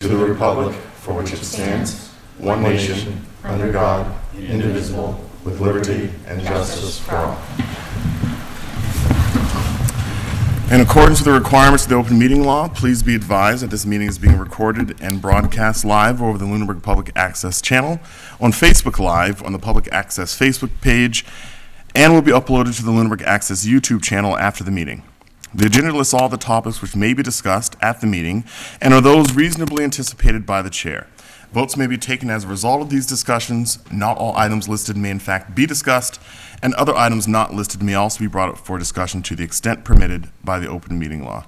to the republic for which it stands, one nation, under God, indivisible, with liberty and justice for all. In accordance with the requirements of the open meeting law, please be advised that this meeting is being recorded and broadcast live over the Lunenburg Public Access channel, on Facebook Live, on the Public Access Facebook page, and will be uploaded to the Lunenburg Access YouTube channel after the meeting. The agenda lists all the topics which may be discussed at the meeting and are those reasonably anticipated by the chair. Votes may be taken as a result of these discussions. Not all items listed may in fact be discussed, and other items not listed may also be brought up for discussion to the extent permitted by the open meeting law.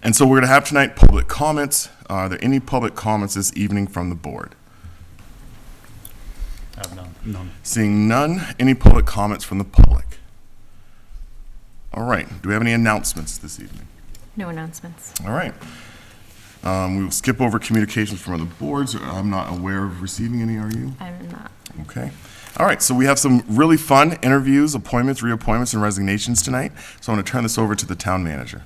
And so we're going to have tonight public comments. Are there any public comments this evening from the board? I have none. None. Seeing none, any public comments from the public? All right, do we have any announcements this evening? No announcements. All right. We will skip over communications from other boards. I'm not aware of receiving any, are you? I'm not. Okay. All right, so we have some really fun interviews, appointments, reappointments, and resignations tonight. So I'm going to turn this over to the town manager.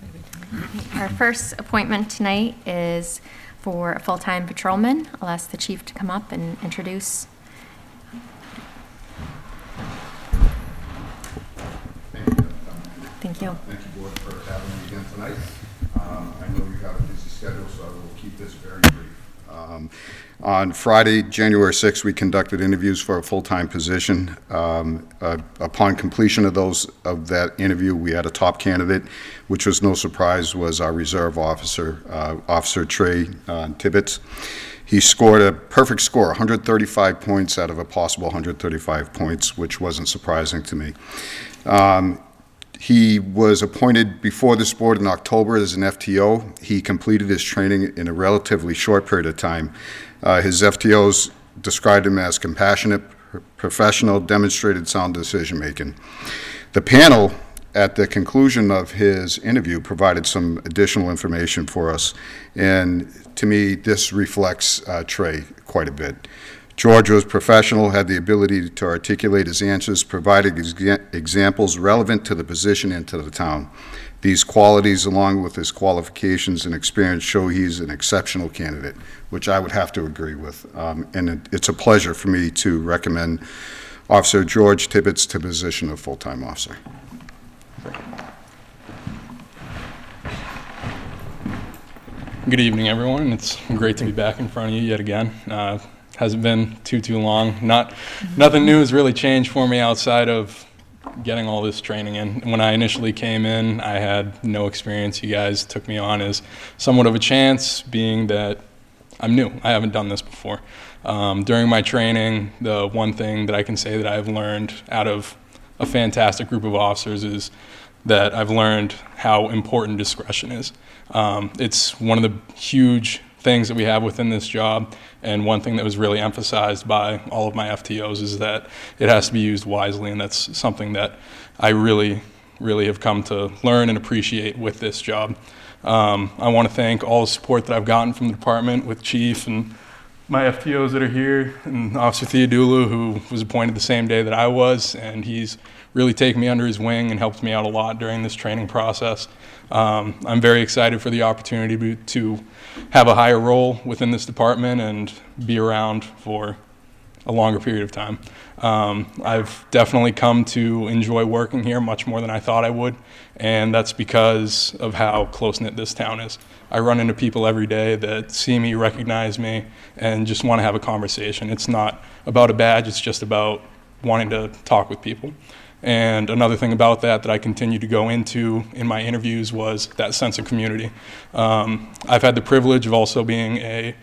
Our first appointment tonight is for a full-time patrolman. I'll ask the chief to come up and introduce. Thank you. Thank you, board, for having me again tonight. I know you have a busy schedule, so I will keep this very brief. On Friday, January 6th, we conducted interviews for a full-time position. Upon completion of that interview, we had a top candidate, which was no surprise, was our reserve officer, Officer Trey Tibbetts. He scored a perfect score, 135 points out of a possible 135 points, which wasn't surprising to me. He was appointed before this board in October as an FTO. He completed his training in a relatively short period of time. His FTOs described him as compassionate, professional, demonstrated sound decision-making. The panel, at the conclusion of his interview, provided some additional information for us, and to me, this reflects Trey quite a bit. George was professional, had the ability to articulate his answers, provided examples relevant to the position and to the town. These qualities, along with his qualifications and experience, show he's an exceptional candidate, which I would have to agree with. And it's a pleasure for me to recommend Officer George Tibbetts to the position of full-time officer. Good evening, everyone. It's great to be back in front of you yet again. Hasn't been too long. Nothing new has really changed for me outside of getting all this training in. When I initially came in, I had no experience. You guys took me on as somewhat of a chance, being that I'm new. I haven't done this before. During my training, the one thing that I can say that I've learned out of a fantastic group of officers is that I've learned how important discretion is. It's one of the huge things that we have within this job, and one thing that was really emphasized by all of my FTOs is that it has to be used wisely, and that's something that I really have come to learn and appreciate with this job. I want to thank all the support that I've gotten from the department with Chief and my FTOs that are here, and Officer Theodulu, who was appointed the same day that I was, and he's really taken me under his wing and helped me out a lot during this training process. I'm very excited for the opportunity to have a higher role within this department and be around for a longer period of time. I've definitely come to enjoy working here much more than I thought I would, and that's because of how close-knit this town is. I run into people every day that see me, recognize me, and just want to have a conversation. It's not about a badge, it's just about wanting to talk with people. And another thing about that I continue to go into in my interviews was that sense of community. I've had the privilege of also being a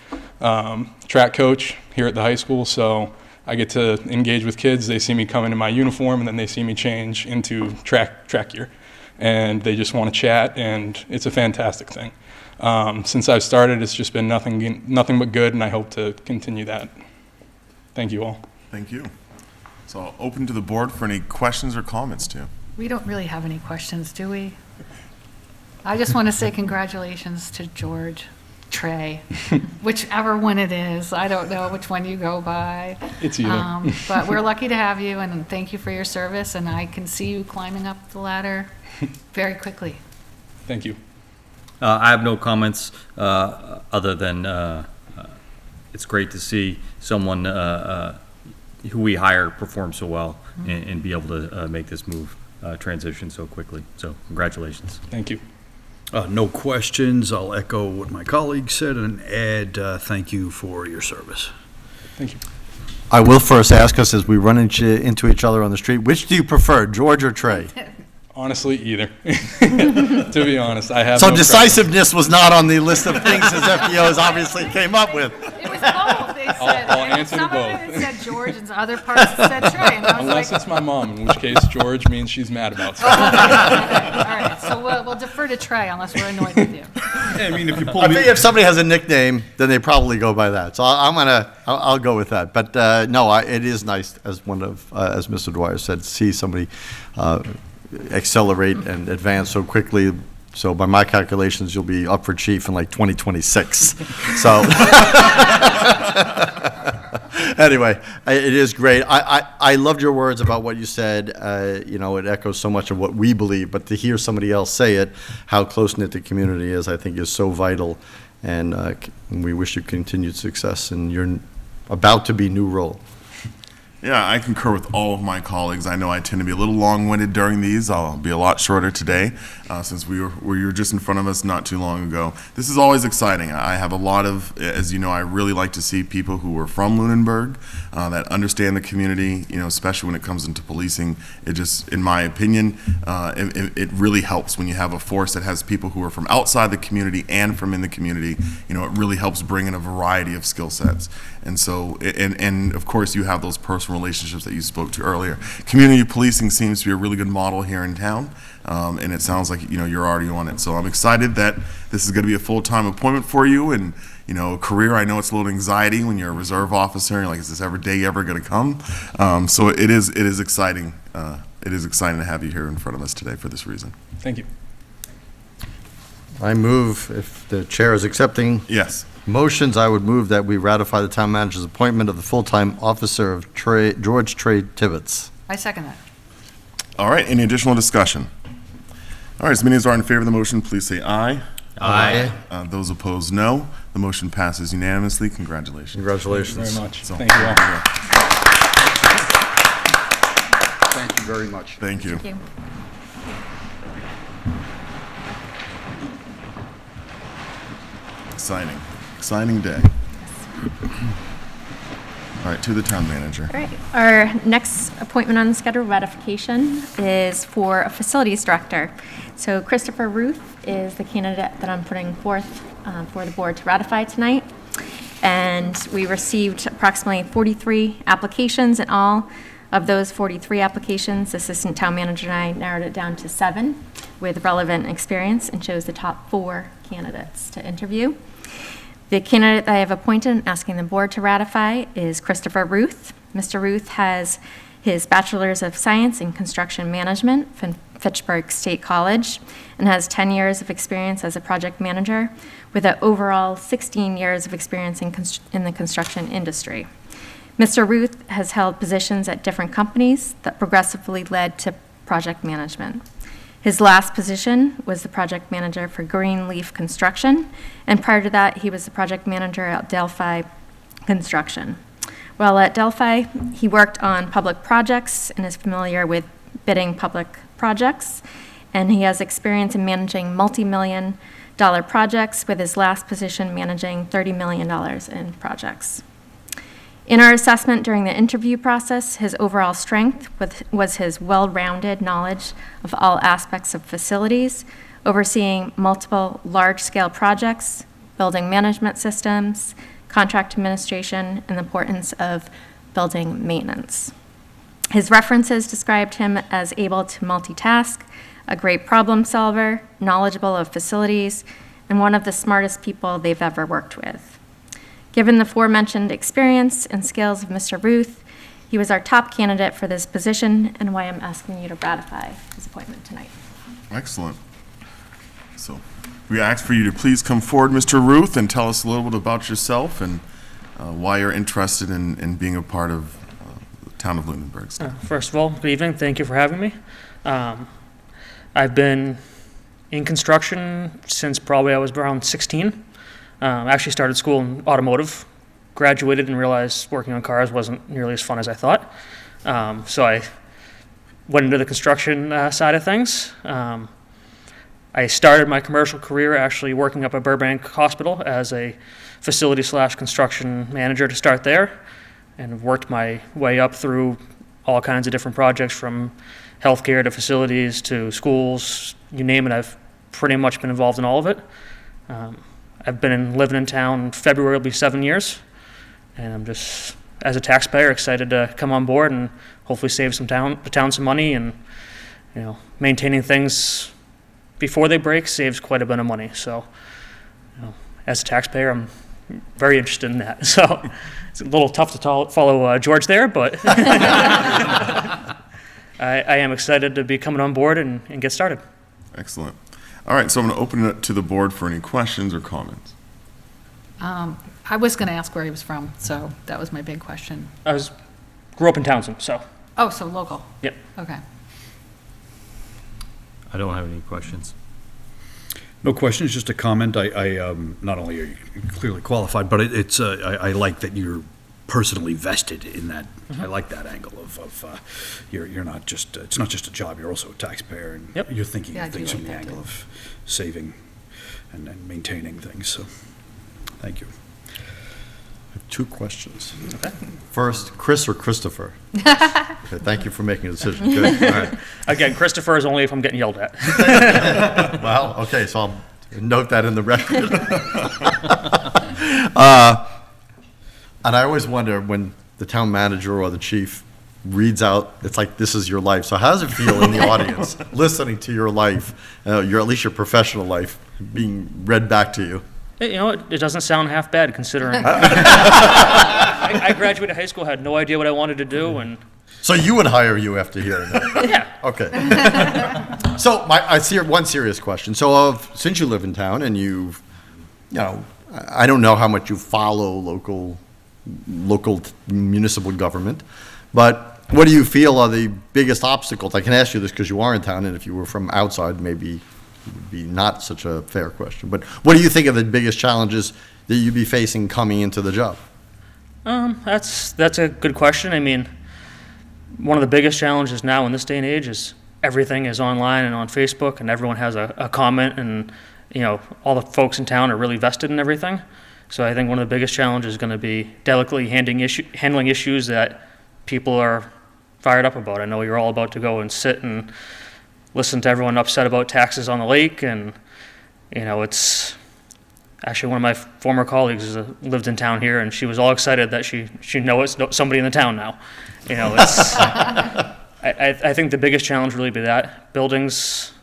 track coach here at the high school, so I get to engage with kids. They see me come into my uniform, and then they see me change into track gear. And they just want to chat, and it's a fantastic thing. Since I've started, it's just been nothing but good, and I hope to continue that. Thank you all. Thank you. So I'll open to the board for any questions or comments, too. We don't really have any questions, do we? I just want to say congratulations to George, Trey, whichever one it is. I don't know which one you go by. It's either. But we're lucky to have you, and thank you for your service, and I can see you climbing up the ladder very quickly. Thank you. I have no comments other than it's great to see someone who we hire perform so well and be able to make this move transition so quickly. So congratulations. Thank you. No questions. I'll echo what my colleague said, and Ed, thank you for your service. Thank you. I will first ask us as we run into each other on the street, which do you prefer, George or Trey? Honestly, either. To be honest, I have So no decisiveness was not on the list of things as FPOs obviously came up with. It was both, they said. I'll answer to Some of both. it said George, and other parts said Trey, and I was Unless like, it's my mom, in which case George means she's mad about something. all right, so we'll defer to Trey unless we're annoyed with you. I mean, if you pull I think if somebody has a nickname, then they probably go by that. So I'll go with that. But no, it is nice, as as Mr. Dwyer said, to see somebody accelerate and advance so quickly. So by my calculations, you'll be up for chief in like 2026. So anyway, it is great. I loved your words about what you said. It echoes so much of what we believe, but to hear somebody else say it, how close-knit the community is, I think is so vital. And we wish you continued success in your about-to-be new role. Yeah, I concur with all of my colleagues. I know I tend to be a little long-winded during these. I'll be a lot shorter today since you were just in front of us not too long ago. This is always exciting. I have a lot of, as you know, I really like to see people who are from Lunenburg that understand the community, especially when it comes into policing. It just, in my opinion, it really helps when you have a force that has people who are from outside the community and from in the community. It really helps bring in a variety of skill sets. And so, and of course, you have those personal relationships that you spoke to earlier. Community policing seems to be a really good model here in town, and it sounds like you're already on it. So I'm excited that this is going to be a full-time appointment for you, and a career. I know it's a little anxiety when you're a reserve officer. And you're like, is this day ever going to come? So it is exciting. It is exciting to have you here in front of us today for this reason. Thank you. I move, if the chair is accepting Yes. motions, I would move that we ratify the town manager's appointment of the full-time officer of George Trey Tibbetts. I second that. All right. Any additional discussion? All right. As many as are in favor of the motion, please say aye. Aye. Those opposed, no. The motion passes unanimously. Congratulations. Congratulations. Very much. So- Thank you all. Thank you very much. Thank you. Thank you. Exciting day. All right, to the town manager. All right, our next appointment on the schedule, ratification, is for a facilities director. So Christopher Ruth is the candidate that I'm putting forth for the board to ratify tonight. And we received approximately 43 applications in all. Of those 43 applications, Assistant Town Manager and I narrowed it down to 7 with relevant experience and chose the top 4 candidates to interview. The candidate that I have appointed and asking the board to ratify is Christopher Ruth. Mr. Ruth has his Bachelor's of Science in Construction Management from Fitchburg State College and has 10 years of experience as a project manager with an overall 16 years of experience in the construction industry. Mr. Ruth has held positions at different companies that progressively led to project management. His last position was the project manager for Greenleaf Construction, and prior to that, he was the project manager at Delphi Construction. While at Delphi, he worked on public projects and is familiar with bidding public projects, and he has experience in managing multi-million-dollar projects, with his last position managing $30 million in projects. In our assessment during the interview process, his overall strength was his well-rounded knowledge of all aspects of facilities, overseeing multiple large-scale projects, building management systems, contract administration, and the importance of building maintenance. His references described him as able to multitask, a great problem solver, knowledgeable of facilities, and one of the smartest people they've ever worked with. Given the aforementioned experience and skills of Mr. Ruth, he was our top candidate for this position, and why I'm asking you to ratify his appointment tonight. Excellent. So we ask for you to please come forward, Mr. Ruth, and tell us a little bit about yourself and why you're interested in being a part of the town of Lunenburg. First of all, good evening. Thank you for having me. I've been in construction since probably I was around 16. I actually started school in automotive, graduated and realized working on cars wasn't nearly as fun as I thought. So I went into the construction side of things. I started my commercial career actually working up at Burbank Hospital as a facility/construction manager to start there, and worked my way up through all kinds of different projects from healthcare to facilities to schools, you name it. I've pretty much been involved in all of it. I've been living in town. In February will be 7 years, and I'm just, as a taxpayer, excited to come on board and hopefully save the town some money, and maintaining things before they break saves quite a bit of money. So, as a taxpayer, I'm very interested in that. So, it's a little tough to follow George there, but I am excited to be coming on board and get started. Excellent. All right, so I'm going to open it to the board for any questions or comments. I was going to ask where he was from, so that was my big question. Grew up in Townsend, so. Oh, so local? Yep. Okay. I don't have any questions. No questions, just a comment. I not only are you clearly qualified, but I like that you're personally vested in that. I like that angle of you're not just, it's not just a job, you're also a taxpayer, and Yep. you're thinking Yeah, I of do things like from the that angle too. of saving and maintaining things, so, thank you. I have 2 questions. First, Chris or Christopher? Okay, thank you for making a decision. Good. All right. Again, Christopher is only if I'm getting yelled at. Well, okay, so I'll note that in the record. And I always wonder when the town manager or the chief reads out, it's like, this is your life. So how does it feel in the audience, listening to your life, at least your professional life, being read back to you? It doesn't sound half bad considering. I graduated high school, had no idea what I wanted to do, and So you would hire you after hearing that? yeah. Okay. So I see one serious question. So since you live in town and I don't know how much you follow local municipal government, but what do you feel are the biggest obstacles? I can ask you this because you are in town, and if you were from outside, maybe it would be not such a fair question. But what do you think are the biggest challenges that you'd be facing coming into the job? That's a good question. I mean, one of the biggest challenges now in this day and age is everything is online and on Facebook, and everyone has a comment, and all the folks in town are really vested in everything. So I think one of the biggest challenges is going to be delicately handling issues that people are fired up about. I know you're all about to go and sit and listen to everyone upset about taxes on the lake, and it's actually one of my former colleagues lived in town here, and she was all excited that she knows somebody in the town now. It's I think the biggest challenge really be that buildings,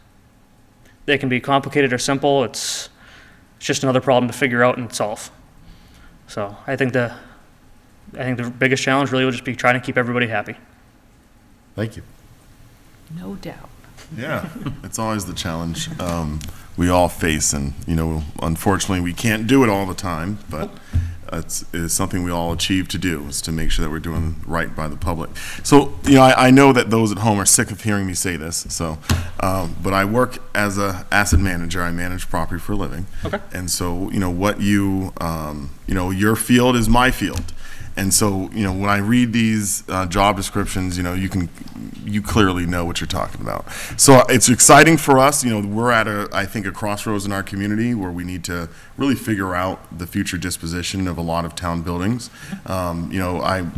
they can be complicated or simple. It's just another problem to figure out and solve. So I think the biggest challenge really will just be trying to keep everybody happy. Thank you. No doubt. Yeah, it's always the challenge we all face, and unfortunately, we can't do it all the time. But it's something we all achieve to do, is to make sure that we're doing right by the public. So, I know that those at home are sick of hearing me say this. So, but I work as a asset manager. I manage property for a living. Okay. And so, what your field is my field. And so, when I read these job descriptions, you clearly know what you're talking about. So it's exciting for us. We're at I think a crossroads in our community where we need to really figure out the future disposition of a lot of town buildings. I'm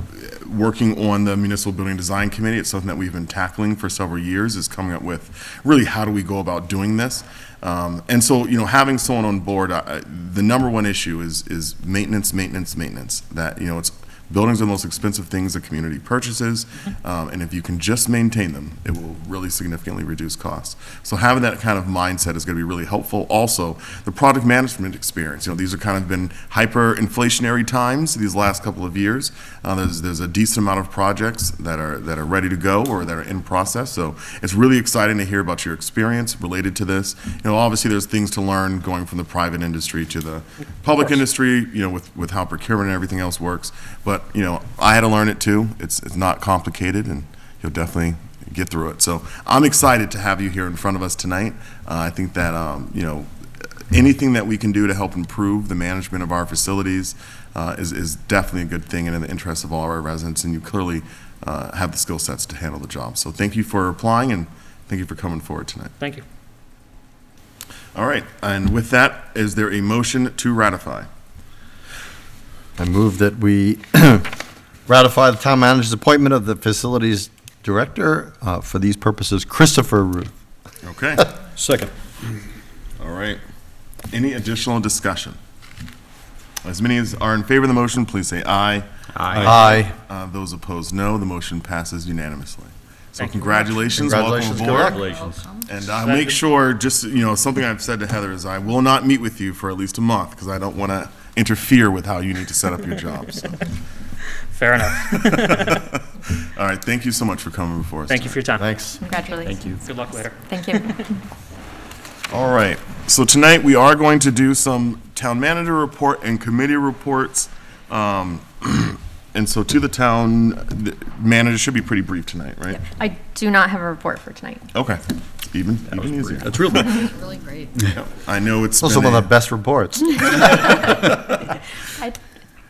working on the Municipal Building Design Committee. It's something that we've been tackling for several years, is coming up with really how do we go about doing this. And so, having someone on board, the number one issue is maintenance. That, it's buildings are the most expensive things the community purchases, and if you can just maintain them, it will really significantly reduce costs. So having that kind of mindset is going to be really helpful. Also, the product management experience. These are kind of been hyper-inflationary times these last couple of years. There's a decent amount of projects that are ready to go or that are in process. So it's really exciting to hear about your experience related to this. Obviously there's things to learn going from the private industry to the public industry. With how procurement and everything else works. But I had to learn it too. It's not complicated, and you'll definitely get through it. So I'm excited to have you here in front of us tonight. I think that, anything that we can do to help improve the management of our facilities is definitely a good thing and in the interest of all our residents, and you clearly have the skill sets to handle the job. So thank you for applying, and thank you for coming forward tonight. Thank you. All right, and with that, is there a motion to ratify? I move that we ratify the town manager's appointment of the facilities director for these purposes, Christopher Ruth. Okay, Second. all right. Any additional discussion? As many as are in favor of the motion, please say aye. Aye. Those opposed, no. The motion passes unanimously. So Thank you. congratulations, welcome Congratulations, aboard. Congratulations. And I'll make sure, just, something I've said to Heather is I will not meet with you for at least a month, because I don't want to interfere with how you need to set up your job. So. Fair enough. All right, thank you so much for coming before us. Thank you for your time. Thanks. Congratulations. Thank you. Good luck later. Thank you. All right, so tonight we are going to do some town manager report and committee reports. And so to the town the manager should be pretty brief tonight, right? I do not have a report for tonight. Okay, even easier. That's real. Really great. I know it's Also been one of the best reports. I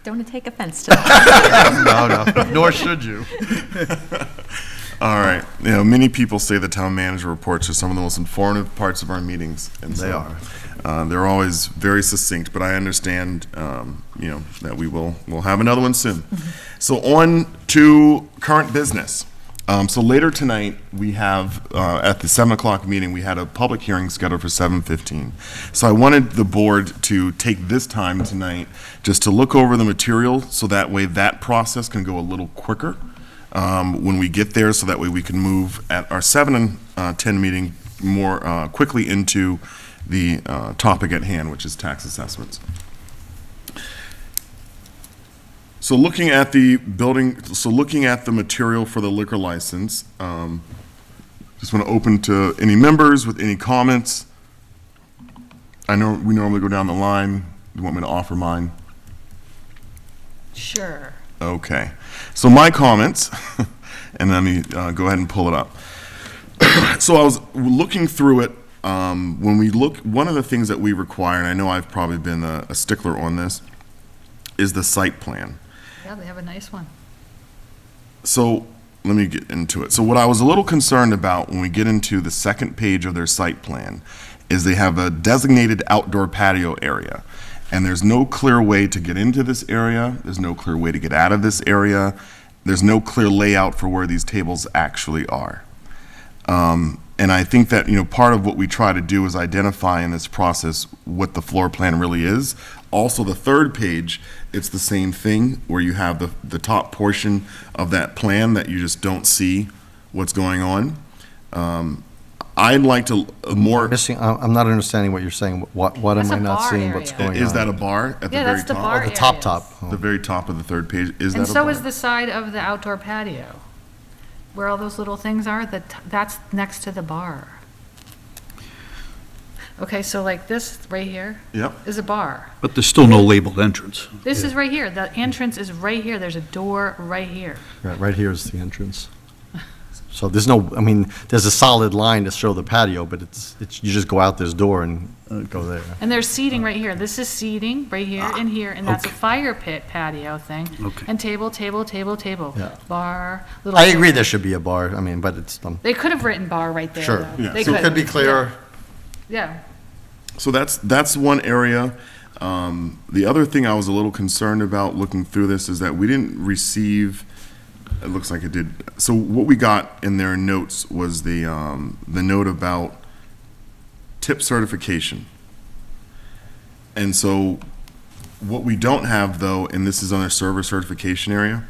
don't want to take offense to that. No, nor should you. All right. Many people say the town manager reports are some of the most informative parts of our meetings. And They so, are. They're always very succinct, but I understand, that we'll have another one soon. So on to current business. So later tonight, we have, at the 7 o'clock meeting, we had a public hearing scheduled for 7:15. So I wanted the board to take this time tonight just to look over the material, so that way that process can go a little quicker when we get there, so that way we can move at our 7 and 10 meeting more quickly into the topic at hand, which is tax assessments. So looking at the material for the liquor license, just want to open to any members with any comments. I know we normally go down the line. You want me to offer mine? Sure. Okay. So my comments, and let me go ahead and pull it up. So I was looking through it. One of the things that we require, and I know I've probably been a stickler on this, is the site plan. Yeah, they have a nice one. So let me get into it. So what I was a little concerned about when we get into the second page of their site plan is they have a designated outdoor patio area. And there's no clear way to get into this area. There's no clear way to get out of this area. There's no clear layout for where these tables actually are. And I think that, part of what we try to do is identify in this process what the floor plan really is. Also, the third page, it's the same thing, where you have the top portion of that plan that you just don't see what's going on. I'd like to more. I'm not understanding what you're saying. What That's am I a not bar seeing what's area. going on? Is that a bar at the Yeah, very that's the top? bar The top areas. top. The very top of the third page, is that And a so bar? is the side of the outdoor patio. Where all those little things are, that's next to the bar. Okay, so like this right here Yep. is a bar. But there's still no labeled entrance. This is right here. The entrance is right here. There's a door right here. Right here is the entrance. So there's there's a solid line to show the patio, but it's you just go out this door and go there. And there's seating right here. This is seating right here and here, and that's a okay. fire pit patio thing. Okay. And table. Yeah. Bar. Little I agree there should be a bar, but it's, They could have written bar right there, sure. though. Yeah. They So it could could be have. clearer. Yeah. So that's one area. The other thing I was a little concerned about looking through this is that we didn't receive, it looks like it did, so what we got in their notes was the note about tip certification. And so what we don't have though, and this is on their server certification area,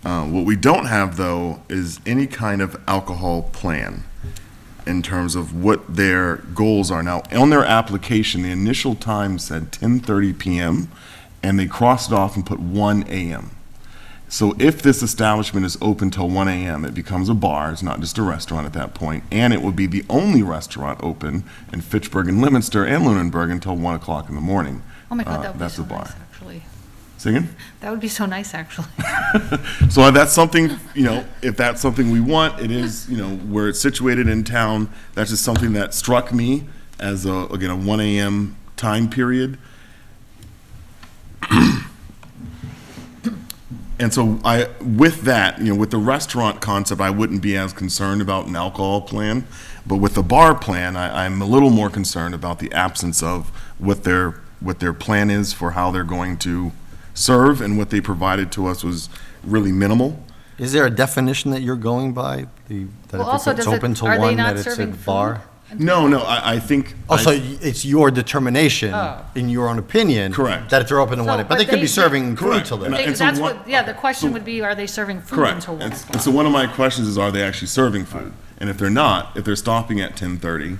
what we don't have though is any kind of alcohol plan in terms of what their goals are. Now, on their application, the initial time said 10:30 p.m., and they crossed it off and put 1 a.m. So if this establishment is open till 1 a.m., it becomes a bar, it's not just a restaurant at that point, and it would be the only restaurant open in Fitchburg and Leominster and Lunenburg until 1 o'clock in the morning. Oh my God, that would be That's so a bar. nice, actually. Say again? That would be so nice, actually. So that's something, if that's something we want, it is, where it's situated in town. That's just something that struck me as a 1 a.m. time period. And so with that, with the restaurant concept, I wouldn't be as concerned about an alcohol plan. But with the bar plan, I'm a little more concerned about the absence of what their plan is for how they're going to serve, and what they provided to us was really minimal. Is there a definition that you're going by? That Well, also, if it's does it, open till are they 1, not that it's a serving food? bar? No, I think. Also, it's your determination, Oh. in your own opinion. Correct. That they're open to So, 1, but but they could they- be serving food Correct. till And then. I- so That's what- what, yeah, the question would be, are they serving food Correct. until 1 And o'clock? so one of my questions is, are they actually serving food? And if they're not, if they're stopping at 10:30,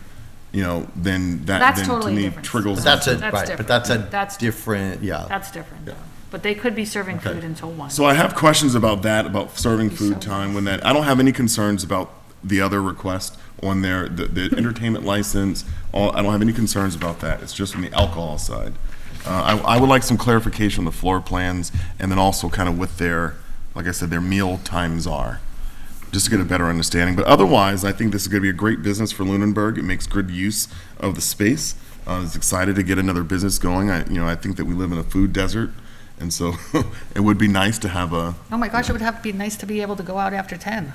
then that That's then totally to me different. triggles. But that's a, That's right, different. but that's a That's different, yeah. That's different, though. But they could be serving Okay. food until 1. So I have questions about that, about serving food so time when that, I don't have any concerns about the other request on there, the entertainment license, I don't have any concerns about that. It's just from the alcohol side. I would like some clarification on the floor plans, and then also kind of what their, like I said, their meal times are, just to get a better understanding. But otherwise, I think this is going to be a great business for Lunenburg. It makes good use of the space. I was excited to get another business going. I think that we live in a food desert, and so it would be nice to have a. Oh my gosh, it would have to be nice to be able to go out after 10.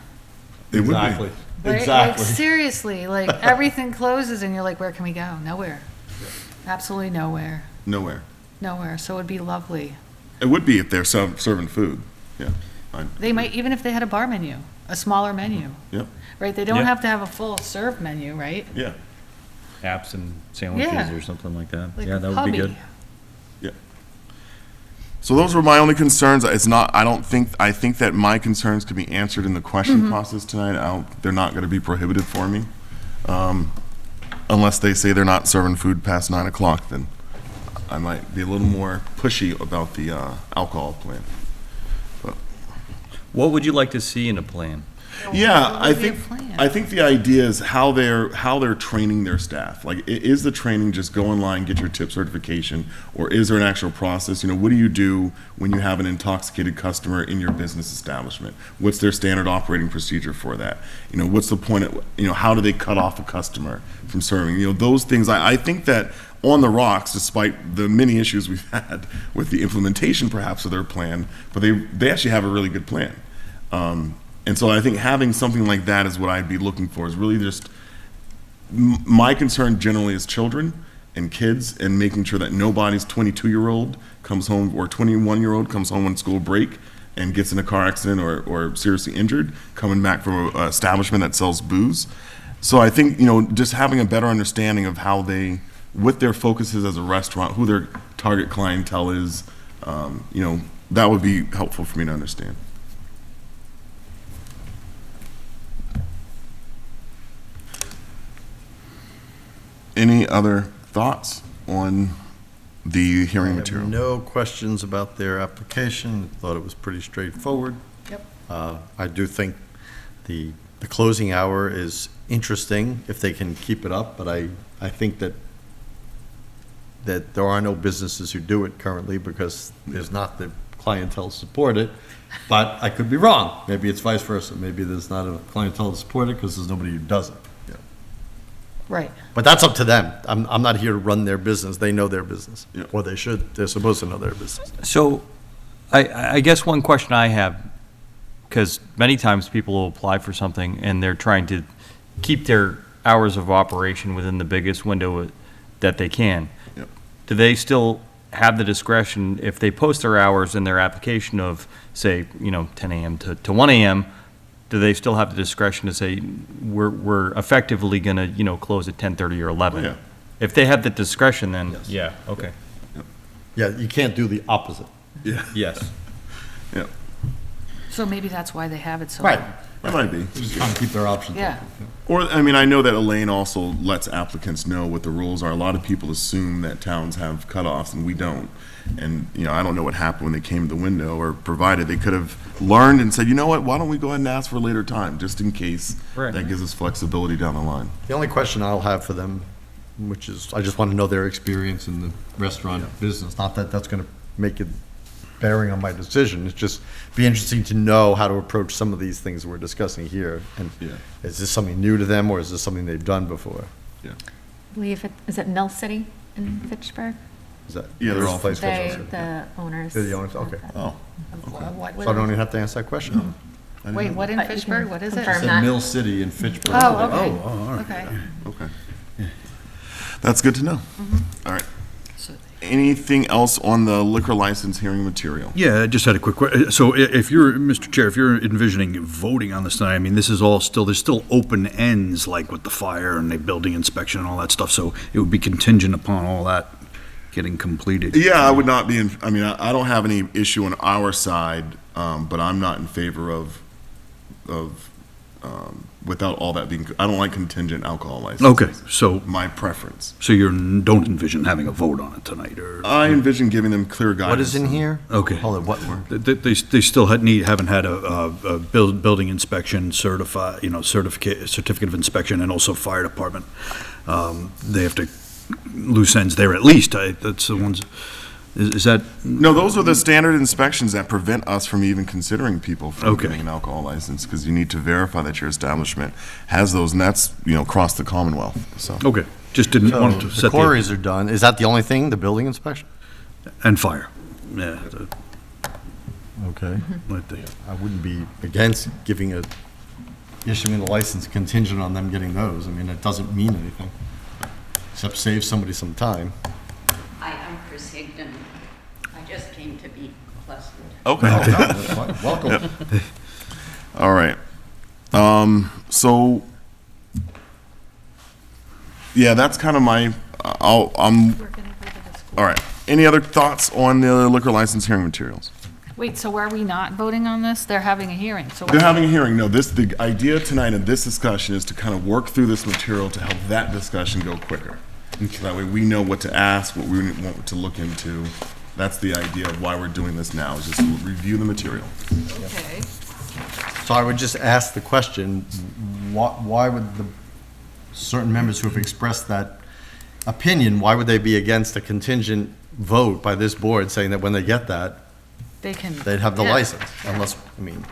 It would be. Exactly. Right? Exactly. Like, seriously, like, everything closes and you're like, where can we go? Nowhere. Absolutely nowhere. Nowhere. Nowhere. So it'd be lovely. It would be if they're serving food. Yeah. Fine. They might, even if they had a bar menu, a smaller menu, Yep. right? They don't Yeah. have to have a full serve menu, right? Yeah. Apps and sandwiches Yeah. or something like that. Like Yeah, a that would be pubby. good. So those were my only concerns. It's not, I think that my concerns could be answered in the question process tonight. They're not going to be prohibited for me. Unless they say they're not serving food past 9 o'clock, then I might be a little more pushy about the alcohol plan. What would you like to see in a plan? Yeah, What I would be a think, plan? I think the idea is how they're training their staff. Like, is the training just go online, get your tip certification, or is there an actual process? What do you do when you have an intoxicated customer in your business establishment? What's their standard operating procedure for that? What's the point of, how do they cut off a customer from serving? Those things, I think that on the rocks, despite the many issues we've had with the implementation perhaps of their plan, but they actually have a really good plan. And so I think having something like that is what I'd be looking for, is really just, my concern generally is children and kids, and making sure that nobody's 22-year-old comes home, or 21-year-old comes home on school break and gets in a car accident or seriously injured, coming back from an establishment that sells booze. So I think, just having a better understanding of how what their focus is as a restaurant, who their target clientele is, that would be helpful for me to understand. Any other thoughts on the hearing I have material? no questions about their application. Thought it was pretty straightforward. Yep. I do think the closing hour is interesting if they can keep it up, but I think that there are no businesses who do it currently because there's not the clientele to support it. But I could be wrong. Maybe it's vice versa. Maybe there's not a clientele to support it because there's nobody who does it. Right. But that's up to them. I'm not here to run their business. They know their business. Yeah. Or they should. They're supposed to know their business. So, I guess one question I have, because many times people will apply for something and they're trying to keep their hours of operation within the biggest window that they can. Yep. Do they still have the discretion, if they post their hours in their application of, say, 10 a.m. to 1 a.m., do they still have the discretion to say, we're effectively going to, close at 10:30 or 11? Yeah. If they have the discretion, then, Yes. yeah, okay. Yeah, you can't do the opposite. Yeah. Yes. Yeah. So maybe that's why they have it so. Right. That might be. Just trying to keep their options Yeah. open. Or, I know that Elaine also lets applicants know what the rules are. A lot of people assume that towns have cutoffs, and we don't. And, I don't know what happened when they came to the window, or provided they could have learned and said, you know what, why don't we go ahead and ask for a later time, just in case. Right. That gives us flexibility down the line. The only question I'll have for them, which is, I just want to know their experience in the restaurant business. Not that that's going to make it bearing on my decision. It's just be interesting to know how to approach some of these things we're discussing here. And Yeah. is this something new to them, or is this something they've done before? Yeah. I believe is it Mill City in Fitchburg? Is that? Yeah, they're all place called They, Mill City? the owners. They're the owners, okay. Oh. What, So I don't even have to answer that question? wait, what in But you Fitchburg? can What is it? confirm that. Mill City in Fitchburg. Oh, okay. all right. Okay. Okay. That's good to know. All right. Anything else on the liquor license hearing material? Yeah, I just had a quick question. So if you're, Mr. Chair, if you're envisioning voting on this tonight, I mean, this is all still, there's still open ends, like with the fire and the building inspection and all that stuff, so it would be contingent upon all that getting completed. Yeah, I would not be in, I mean, I don't have any issue on our side, but I'm not in favor of, without all that being, I don't like contingent alcohol licenses. Okay, so My preference. you don't envision having a vote on it tonight, or? I envision giving them clear guidance. What is in here? Okay. Hold on, what? They still haven't had a building inspection certificate of inspection, and also fire department. They have to, loose ends there at least, that's the ones, is that? No, those are the standard inspections that prevent us from even considering people from Okay. getting an alcohol license, because you need to verify that your establishment has those, and that's, across the Commonwealth, so. Okay, just didn't So want to the set quarries are done. Is that the only thing, the building inspection? and fire. Yeah, Okay. like the- I wouldn't be against issuing a license contingent on them getting those. I mean, it doesn't mean anything, except save somebody some time. Hi, I'm Chris Higdon. I just came to be pleasant. Okay. Welcome. All right. So, yeah, that's kind of my, all right. Any other thoughts on the liquor license hearing materials? Wait, so are we not voting on this? They're having a hearing, so. They're having a hearing. No, the idea tonight of this discussion is to kind of work through this material to help that discussion go quicker. So that way we know what to ask, what we want to look into. That's the idea of why we're doing this now, is just to review the material. Okay. So I would just ask the question, why would the certain members who have expressed that opinion, why would they be against a contingent vote by this board saying that when they get that, They can. they'd have the yeah. license? Unless, I mean,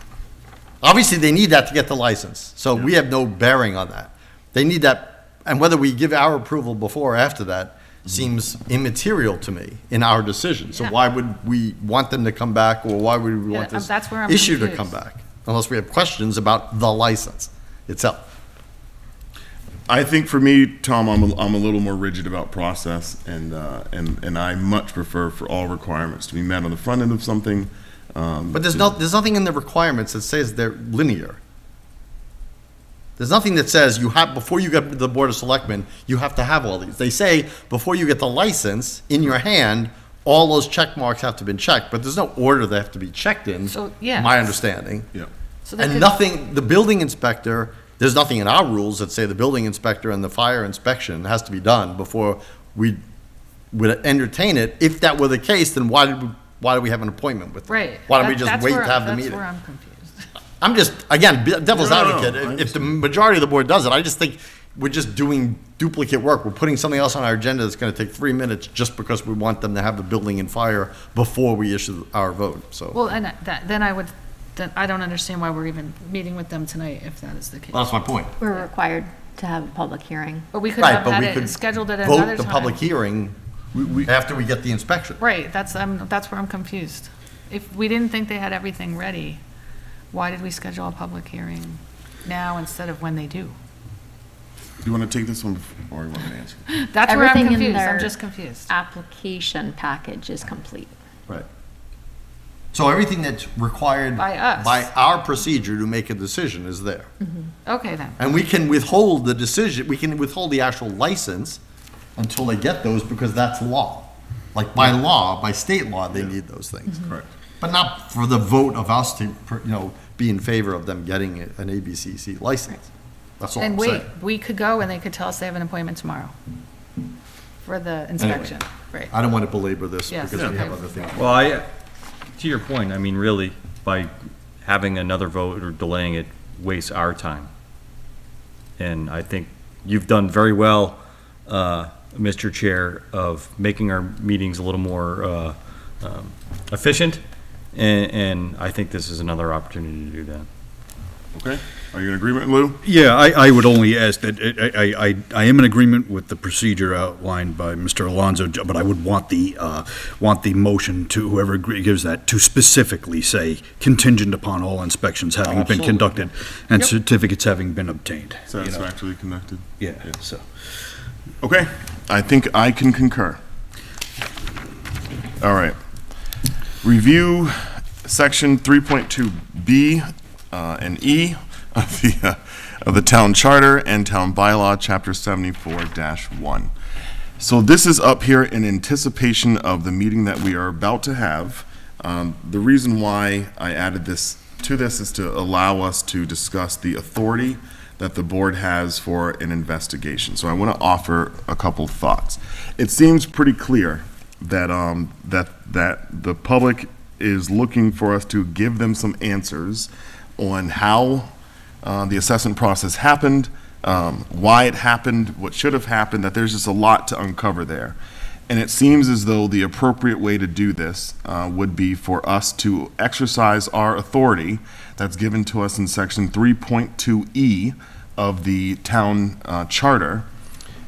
obviously they need that to get the license, so we have no bearing on that. They need that, and whether we give our approval before or after that seems immaterial to me in our decision. So Yeah. why would we want them to come back, or why would we want Yeah, this that's where I'm issue to confused. come back? Unless we have questions about the license itself. I think for me, Tom, I'm a little more rigid about process, and I much prefer for all requirements to be met on the front end of something. But there's nothing in the requirements that says they're linear. There's nothing that says you have, before you get to the Board of Selectmen, you have to have all these. They say, before you get the license in your hand, all those check marks have to be checked, but there's no order they have to be checked in. So, yeah. My understanding. Yeah. So they And could- nothing, the building inspector, there's nothing in our rules that say the building inspector and the fire inspection has to be done before we would entertain it. If that were the case, then why do we have an appointment with them? Right. Why don't we That- just that's wait where- to have the that's meeting? where I'm confused. I'm just, again, devil's No, no, no, advocate. I If the majority of the board does it, I just think we're just doing duplicate work. We're putting something else on our agenda that's gonna take 3 minutes just because we want them to have the building and fire before we issue our vote, so. Well, and then I don't understand why we're even meeting with them tonight if that is the case. That's my point. We're required to have a public hearing. But we could Right, have but had we it could scheduled at another time. vote the public hearing after we get the inspection. Right, that's where I'm confused. If we didn't think they had everything ready, why did we schedule a public hearing now instead of when they do? Do you want to take this one before, or you want me to answer? That's where I'm Everything in confused, I'm their just confused. Application package is complete. Right. So everything that's required By us. by our procedure to make a decision is there. Okay, then. And we can withhold the decision, we can withhold the actual license until they get those, because that's law. Like by law, by state law, they need those things. Correct. But not for the vote of us to, be in favor of them getting an ABCC license. That's all And I'm wait, saying. we could go and they could tell us they have an appointment tomorrow for the inspection, right? I don't want to belabor this Yes, because we have okay. other things. Well, to your point, I mean, really, by having another vote or delaying it wastes our time. And I think you've done very well, Mr. Chair, of making our meetings a little more efficient and I think this is another opportunity to do that. Okay, are you in agreement, Lou? Yeah, I would only ask that, I am in agreement with the procedure outlined by Mr. Alonso, but I would want the motion to, whoever gives that, to specifically say contingent upon all inspections having been Absolutely. conducted and certificates having been obtained. you know. Satisfactorily conducted? Yeah, so. Okay, I think I can concur. All right. Review section 3.2B and E of the town charter and town bylaw, chapter 74-1. So this is up here in anticipation of the meeting that we are about to have. The reason why I added this to this is to allow us to discuss the authority that the board has for an investigation. So I want to offer a couple thoughts. It seems pretty clear that that the public is looking for us to give them some answers on how the assessment process happened, why it happened, what should have happened, that there's just a lot to uncover there. And it seems as though the appropriate way to do this would be for us to exercise our authority that's given to us in section 3.2E of the town charter,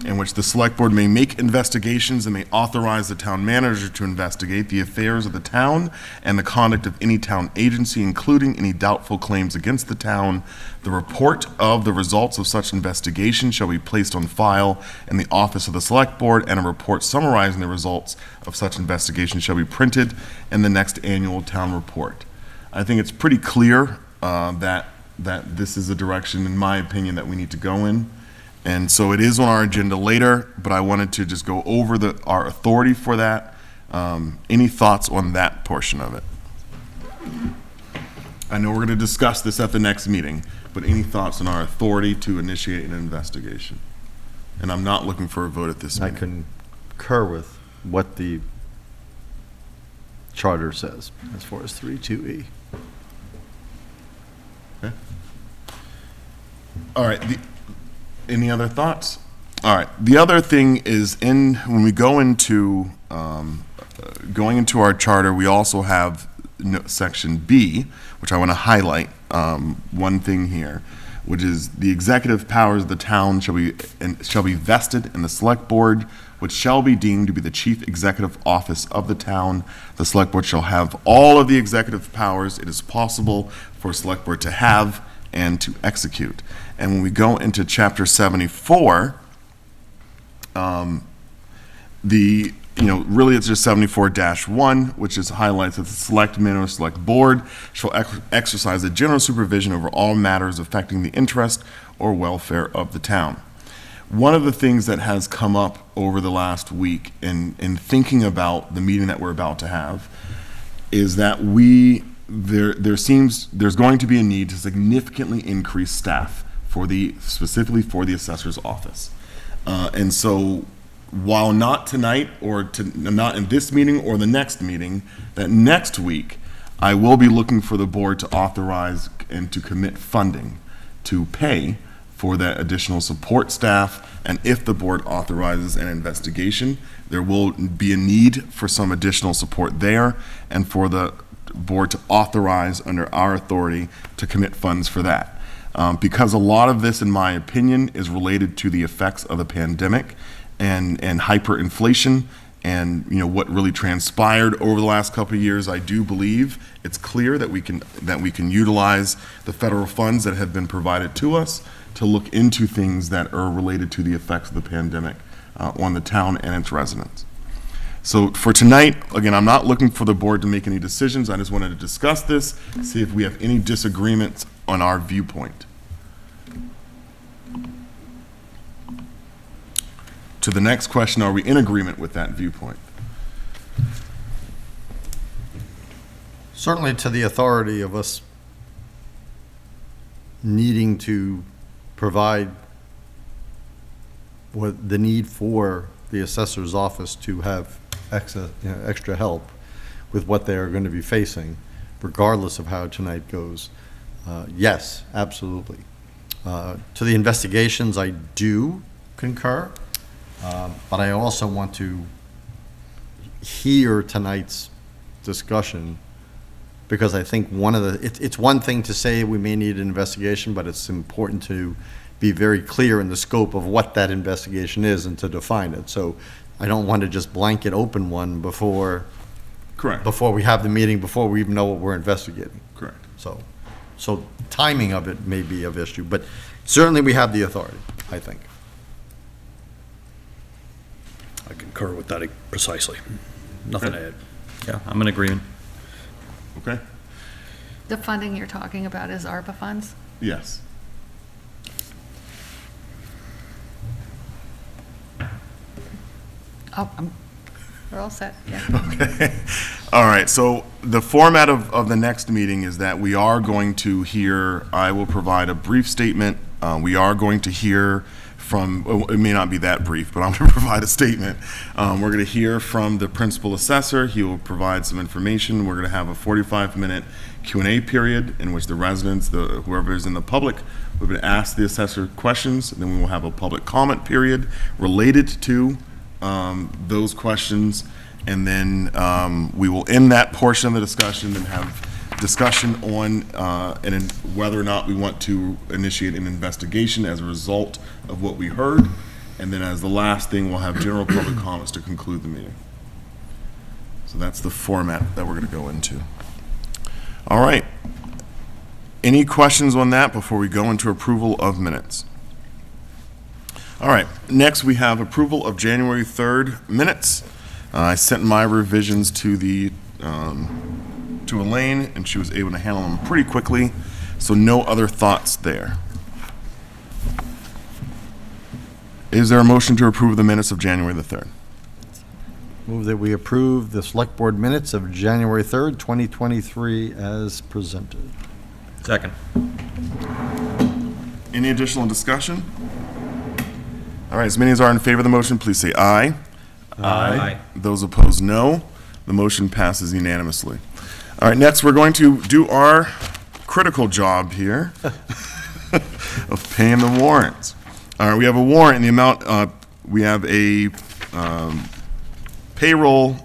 in which the select board may make investigations and may authorize the town manager to investigate the affairs of the town and the conduct of any town agency, including any doubtful claims against the town. The report of the results of such investigation shall be placed on file in the office of the select board, and a report summarizing the results of such investigation shall be printed in the next annual town report. I think it's pretty clear that this is a direction, in my opinion, that we need to go in. And so it is on our agenda later, but I wanted to just go over our authority for that. Any thoughts on that portion of it? I know we're going to discuss this at the next meeting, but any thoughts on our authority to initiate an investigation? And I'm not looking for a vote at this I meeting. concur with what the charter says as far as 3.2E. Okay. All right. Any other thoughts? All right. The other thing is when we go into going into our charter, we also have section B, which I want to highlight one thing here, which is the executive powers of the town shall be vested in the select board, which shall be deemed to be the chief executive office of the town. The select board shall have all of the executive powers it is possible for a select board to have and to execute. And when we go into chapter 74, really it's just 74-1, which is highlights that the selectmen or select board shall exercise a general supervision over all matters affecting the interest or welfare of the town. One of the things that has come up over the last week in thinking about the meeting that we're about to have is that there's going to be a need to significantly increase staff specifically for the assessor's office. And so while not tonight or not in this meeting or the next meeting, that next week I will be looking for the board to authorize and to commit funding to pay for that additional support staff. And if the board authorizes an investigation, there will be a need for some additional support there, and for the board to authorize under our authority to commit funds for that. Because a lot of this, in my opinion, is related to the effects of the pandemic and hyperinflation and what really transpired over the last couple of years. I do believe it's clear that we can utilize the federal funds that have been provided to us to look into things that are related to the effects of the pandemic on the town and its residents. So for tonight, again, I'm not looking for the board to make any decisions. I just wanted to discuss this, see if we have any disagreements on our viewpoint. To the next question, are we in agreement with that viewpoint? Certainly to the authority of us needing to provide what the need for the assessor's office to have extra help with what they are going to be facing, regardless of how tonight goes. Yes, absolutely. To the investigations, I do concur, but I also want to hear tonight's discussion because I think it's one thing to say we may need an investigation, but it's important to be very clear in the scope of what that investigation is and to define it. So I don't want to just blanket open one before Correct. we have the meeting, before we even know what we're investigating. Correct. So timing of it may be of issue, but certainly we have the authority, I think. I concur with that precisely. Nothing to add. Yeah, I'm in agreement. Okay? The funding you're talking about is ARPA funds? Yes. Oh, we're all set, yeah. Okay. All right, so the format of the next meeting is that we are going to hear, I will provide a brief statement. We are going to hear from, it may not be that brief, but I'm going to provide a statement. We're going to hear from the principal assessor. He will provide some information. We're going to have a 45-minute Q&A period in which the residents, whoever is in the public, we're going to ask the assessor questions. Then we will have a public comment period related to those questions, and then we will end that portion of the discussion and have discussion on whether or not we want to initiate an investigation as a result of what we heard, and then as the last thing, we'll have general public comments to conclude the meeting. So that's the format that we're going to go into. All right. Any questions on that before we go into approval of minutes? All right, next we have approval of January 3rd minutes. I sent my revisions to Elaine, and she was able to handle them pretty quickly, so no other thoughts there. Is there a motion to approve the minutes of January the 3rd? Move that we approve the select board minutes of January 3rd, 2023 as presented. Second. Any additional discussion? All right, as many as are in favor of the motion, please say aye. Aye. Those opposed, no. The motion passes unanimously. All right, next we're going to do our critical job here of paying the warrants. All right, we have a warrant in the amount, we have a payroll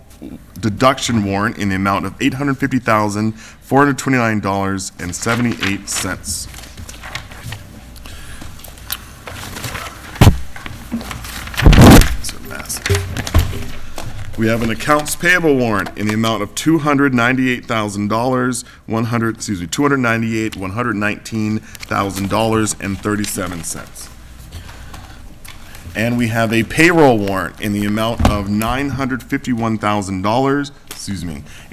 deduction warrant in the amount of $850,429.78. We have an accounts payable warrant in the amount of $298,000, $119,037. And we have a payroll warrant in the amount of $951,000,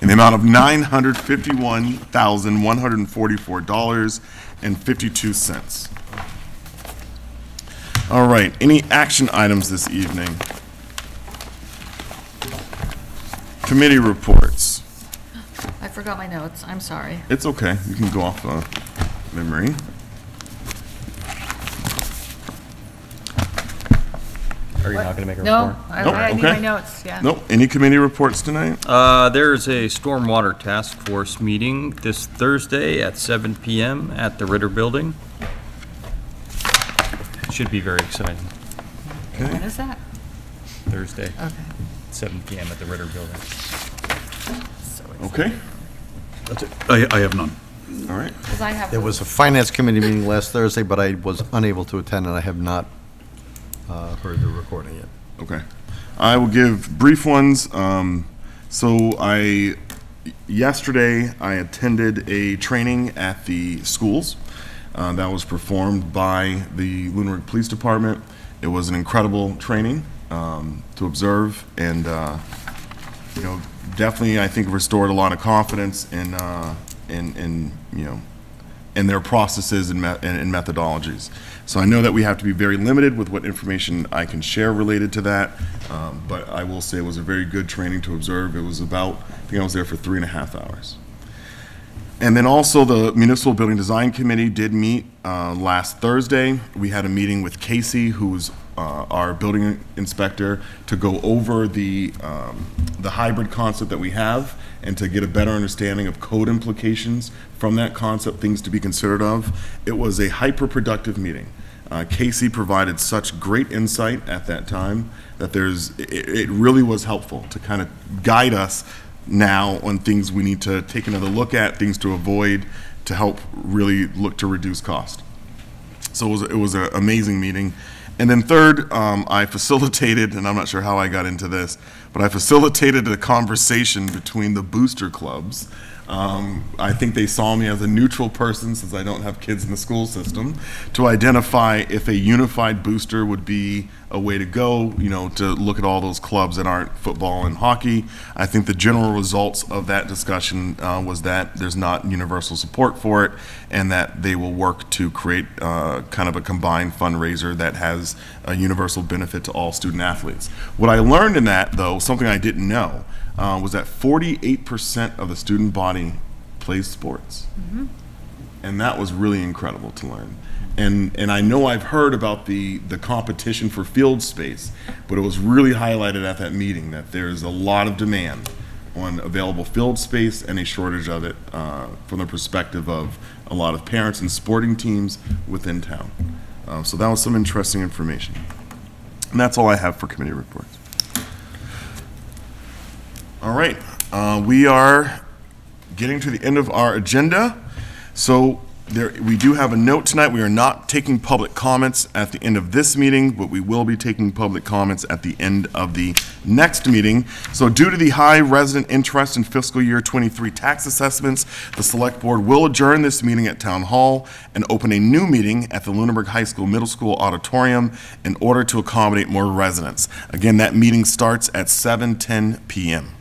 in the amount of $951,144.52. All right, any action items this evening? Committee reports. I forgot my notes, I'm sorry. It's okay, you can go off memory. Are you not going to make a No, report? I Nope, need my okay. notes, yeah. Nope, any committee reports tonight? There's a stormwater task force meeting this Thursday at 7 PM at the Ritter Building. Should be very exciting. When is that? Thursday, Okay. 7 PM at the Ritter Building. Okay, I have none. all right. Because I have. There was a finance committee meeting last Thursday, but I was unable to attend, and I have not heard the recording yet. Okay. I will give brief ones. Yesterday, I attended a training at the schools that was performed by the Lunenburg Police Department. It was an incredible training to observe, and definitely, I think, restored a lot of confidence in their processes and methodologies. So I know that we have to be very limited with what information I can share related to that, but I will say it was a very good training to observe. It was about, I think I was there for 3.5 hours. And then also the Municipal Building Design Committee did meet last Thursday. We had a meeting with Casey, who's our building inspector, to go over the hybrid concept that we have and to get a better understanding of code implications from that concept, things to be considered of. It was a hyper-productive meeting. Casey provided such great insight at that time that it really was helpful to kind of guide us now on things we need to take another look at, things to avoid, to help really look to reduce cost. So it was an amazing meeting. And then third, I facilitated, and I'm not sure how I got into this, but I facilitated a conversation between the booster clubs. I think they saw me as a neutral person, since I don't have kids in the school system, to identify if a unified booster would be a way to go, to look at all those clubs that aren't football and hockey. I think the general results of that discussion was that there's not universal support for it, and that they will work to create kind of a combined fundraiser that has a universal benefit to all student athletes. What I learned in that, though, something I didn't know, was that 48% of the student body plays sports. And that was really incredible to learn. And I know I've heard about the competition for field space, but it was really highlighted at that meeting that there's a lot of demand on available field space and a shortage of it from the perspective of a lot of parents and sporting teams within town. So that was some interesting information. And that's all I have for committee reports. All right, we are getting to the end of our agenda. So we do have a note tonight. We are not taking public comments at the end of this meeting, but we will be taking public comments at the end of the next meeting. So due to the high resident interest in fiscal year 23 tax assessments, the select board will adjourn this meeting at Town Hall and open a new meeting at the Lunenburg High School Middle School Auditorium in order to accommodate more residents. Again, that meeting starts at 7:10 p.m.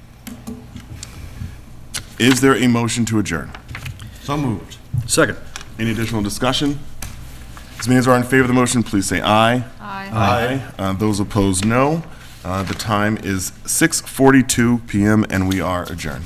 Is there a motion to adjourn? So moved. Second. Any additional discussion? As many as are in favor of the motion, please say aye. Aye. Aye. Those opposed, no. The time is 6:42 p.m. and we are adjourned.